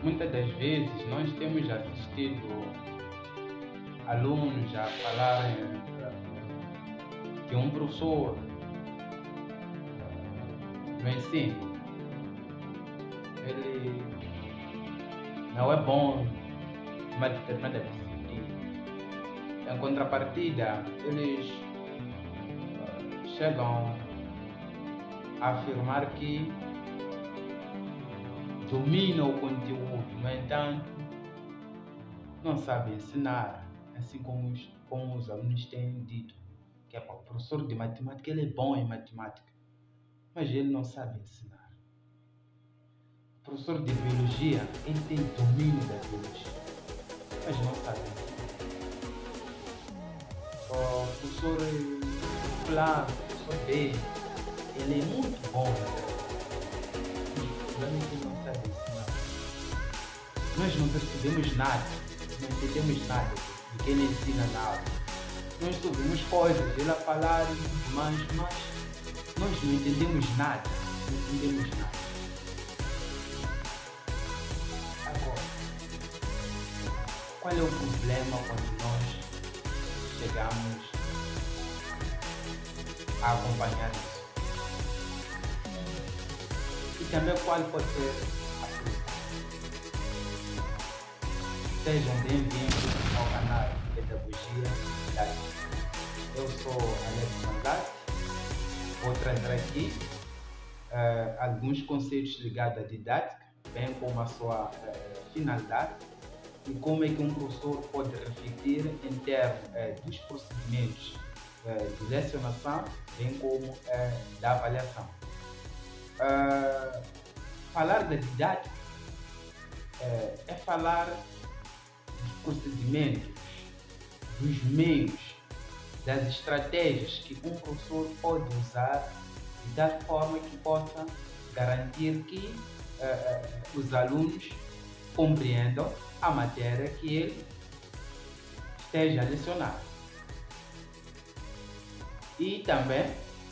muitas das vezes nós temos assistido alunos a falarem que um professor no ensino ele não é bom numa determinada disciplina. Em contrapartida, eles chegam a afirmar que dominam o conteúdo, no entanto, não sabem ensinar, assim como os alunos têm dito, que o professor de matemática ele é bom em matemática, mas ele não sabe ensinar. O professor de biologia, ele tem domínio da biologia, mas não sabe ensinar. O professor fulano, o professor B, ele é muito bom, mas ele não sabe ensinar. Nós não percebemos nada, não entendemos nada do que ele ensina na aula. Nós ouvimos coisas, ele a falar mas nós não entendemos nada, Agora, qual é o problema quando nós chegamos a acompanhar isso? E também qual pode ser a solução? Sejam bem-vindos ao canal Pedagogia Didática. Eu sou Alex Mangati, vou trazer aqui alguns conceitos ligados à didática, bem como a sua finalidade e como é que um professor pode refletir em termos dos procedimentos de lecionação, bem como da avaliação. Falar da didática é falar dos procedimentos, dos meios, das estratégias que um professor pode usar de tal forma que possa garantir que os alunos compreendam a matéria que ele esteja a lecionar. E também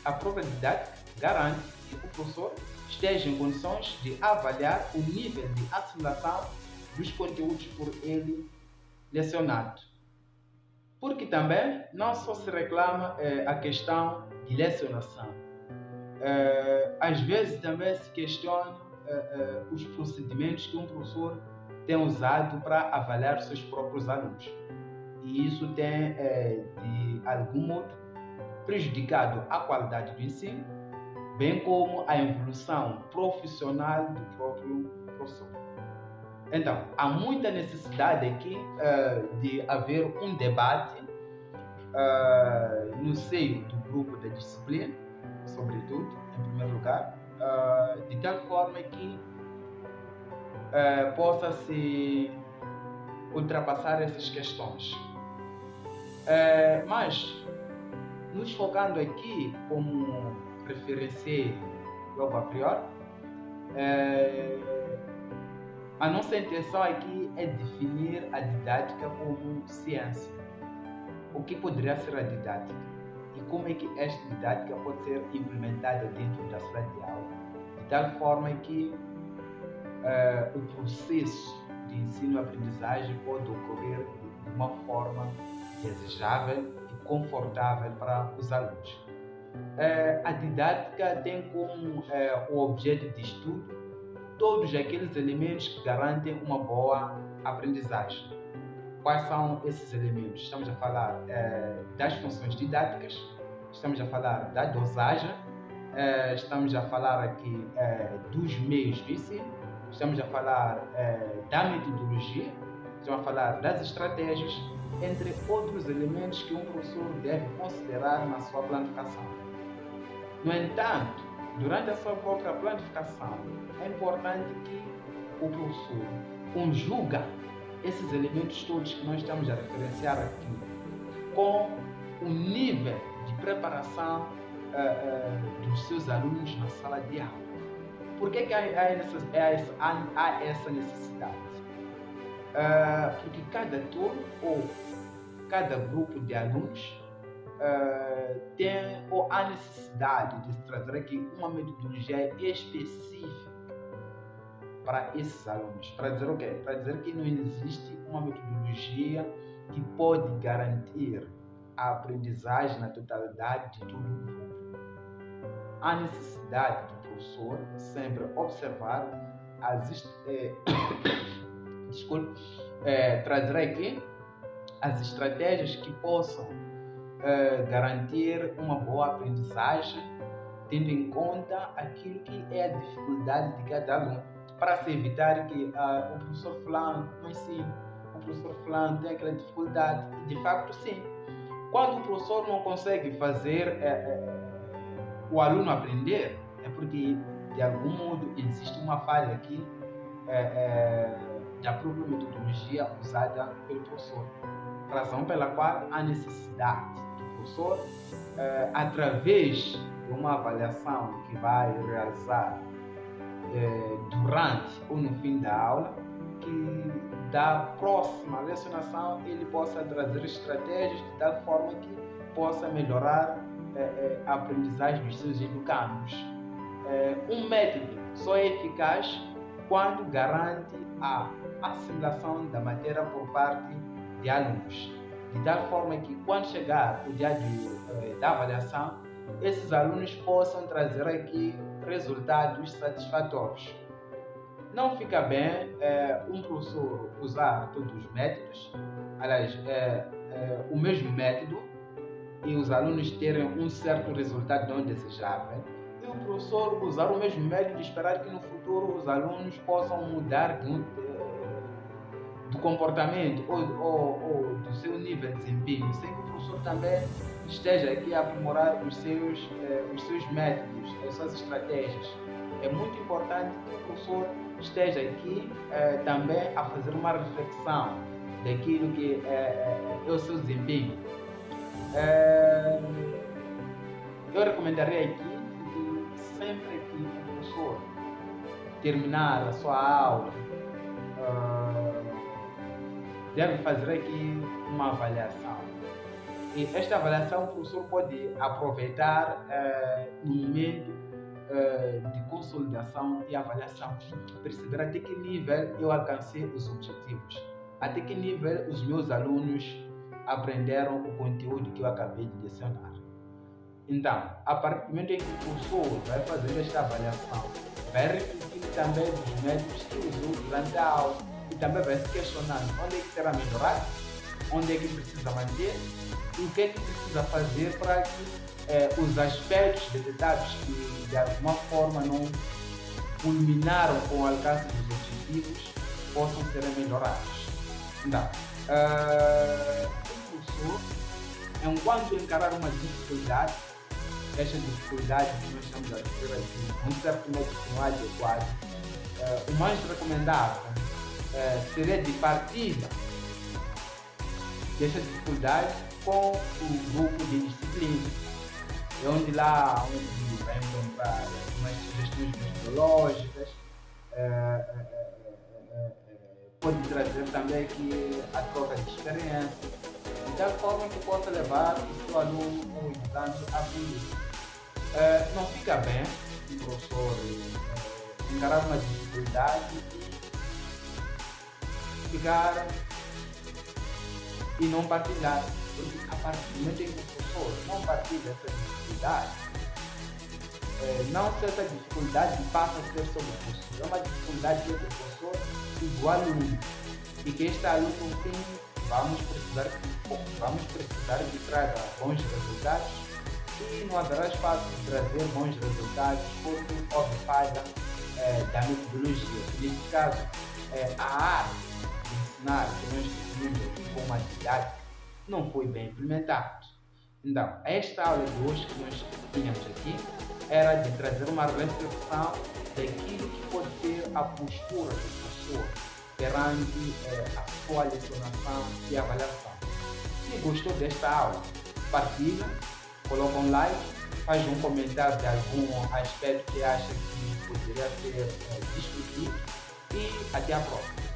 a própria didática garante que o professor esteja em condições de avaliar o nível de assimilação dos conteúdos por ele lecionado. Porque também não só se reclama a questão de lecionação, às vezes também se questiona os procedimentos que um professor tem usado para avaliar seus próprios alunos. E isso tem, de algum modo, prejudicado a qualidade do ensino, bem como a evolução profissional do próprio professor. Então, há muita necessidade aqui de haver um debate no seio do grupo da disciplina, sobretudo, em primeiro lugar, de tal forma que possa se ultrapassar essas questões. Mas, nos focando aqui como referenciei logo a priori, a nossa intenção aqui é definir a didática como ciência. O que poderia ser a didática? E como é que esta didática pode ser implementada dentro da sala de aula, de tal forma que o processo de ensino-aprendizagem pode ocorrer de uma forma desejável e confortável para os alunos. A didática tem como o objeto de estudo todos aqueles elementos que garantem uma boa aprendizagem. Quais são esses elementos? Estamos a falar das funções didáticas, estamos a falar da dosagem, estamos a falar aqui dos meios de ensino, estamos a falar da metodologia, estamos a falar das estratégias, entre outros elementos que um professor deve considerar na sua planificação. No entanto, durante a sua própria planificação, é importante que o professor conjuga esses elementos todos que nós estamos a referenciar aqui com o nível de preparação dos seus alunos na sala de aula. Por que há essa necessidade? Porque cada turno ou cada grupo de alunos tem a necessidade de se trazer aqui uma metodologia específica para esses alunos. Para dizer o quê? Para dizer que não existe uma metodologia que pode garantir a aprendizagem na totalidade de todo o grupo. Há necessidade do professor sempre observar trazer aqui as estratégias que possam garantir uma boa aprendizagem, tendo em conta aquilo que é a dificuldade de cada aluno, para se evitar que o professor fulano não ensine, o professor fulano tem aquela dificuldade, e de facto sim. Quando o professor não consegue fazer o aluno aprender, é porque de algum modo existe uma falha aqui da própria metodologia usada pelo professor, razão pela qual há necessidade do professor, através de uma avaliação que vai realizar durante ou no fim da aula, que da próxima lecionação ele possa trazer estratégias de tal forma que possa melhorar a aprendizagem dos seus educandos. Um método só é eficaz quando garante a assimilação da matéria por parte de alunos, de tal forma que quando chegar o dia da avaliação, esses alunos possam trazer aqui resultados satisfatórios. Não fica bem um professor usar todos os métodos, aliás, o mesmo método, e os alunos terem um certo resultado não desejável, e o professor usar o mesmo método e esperar que no futuro os alunos possam mudar do comportamento ou do seu nível de desempenho, sem que o professor também esteja aqui a aprimorar os seus métodos, as suas estratégias. É muito importante que o professor esteja aqui também a fazer uma reflexão daquilo que é o seu desempenho. Eu recomendaria aqui que sempre que o professor terminar a sua aula, deve fazer aqui uma avaliação. E esta avaliação o professor pode aproveitar no momento de consolidação e avaliação, perceber até que nível eu alcancei os objetivos, até que nível os meus alunos aprenderam o conteúdo que eu acabei de lecionar. Então, a partir do momento em que o professor vai fazer esta avaliação, vai refletir também os métodos que usou durante a aula e também vai se questionando onde é que será melhorar, onde é que precisa manter e o que é que precisa fazer para que os aspectos detectados que de alguma forma não culminaram com o alcance dos objetivos possam ser melhorados. Então, o professor, enquanto encarar uma dificuldade, esta dificuldade que nós estamos a ter aqui, um certo método não é adequado, o mais recomendável seria de partilha desta dificuldade com o grupo de disciplina, onde lá vai encontrar umas sugestões metodológicas, pode trazer também aqui a troca de experiência, de tal forma que possa levar o seu aluno ou estudante a aprender. Não fica bem o professor encarar uma dificuldade e ficar e não partilhar, porque a partir do momento em que o professor não partilha essa dificuldade, não se essa dificuldade passa a ser sobre o professor, é uma dificuldade que o professor e do aluno, e que este aluno, no fim, vamos precisar que traga bons resultados, e não haverá espaço de trazer bons resultados porque houve falha da metodologia. Neste caso, a arte de ensinar que nós definimos aqui como atividade não foi bem implementado. Então, esta aula de hoje que nós tínhamos aqui era de trazer uma reflexão daquilo que pode ser a postura do professor perante a sua lecionação e avaliação. Se gostou desta aula, partilha, coloca um like, faz um comentário de algum aspecto que acha que poderia ser discutido e até a próxima.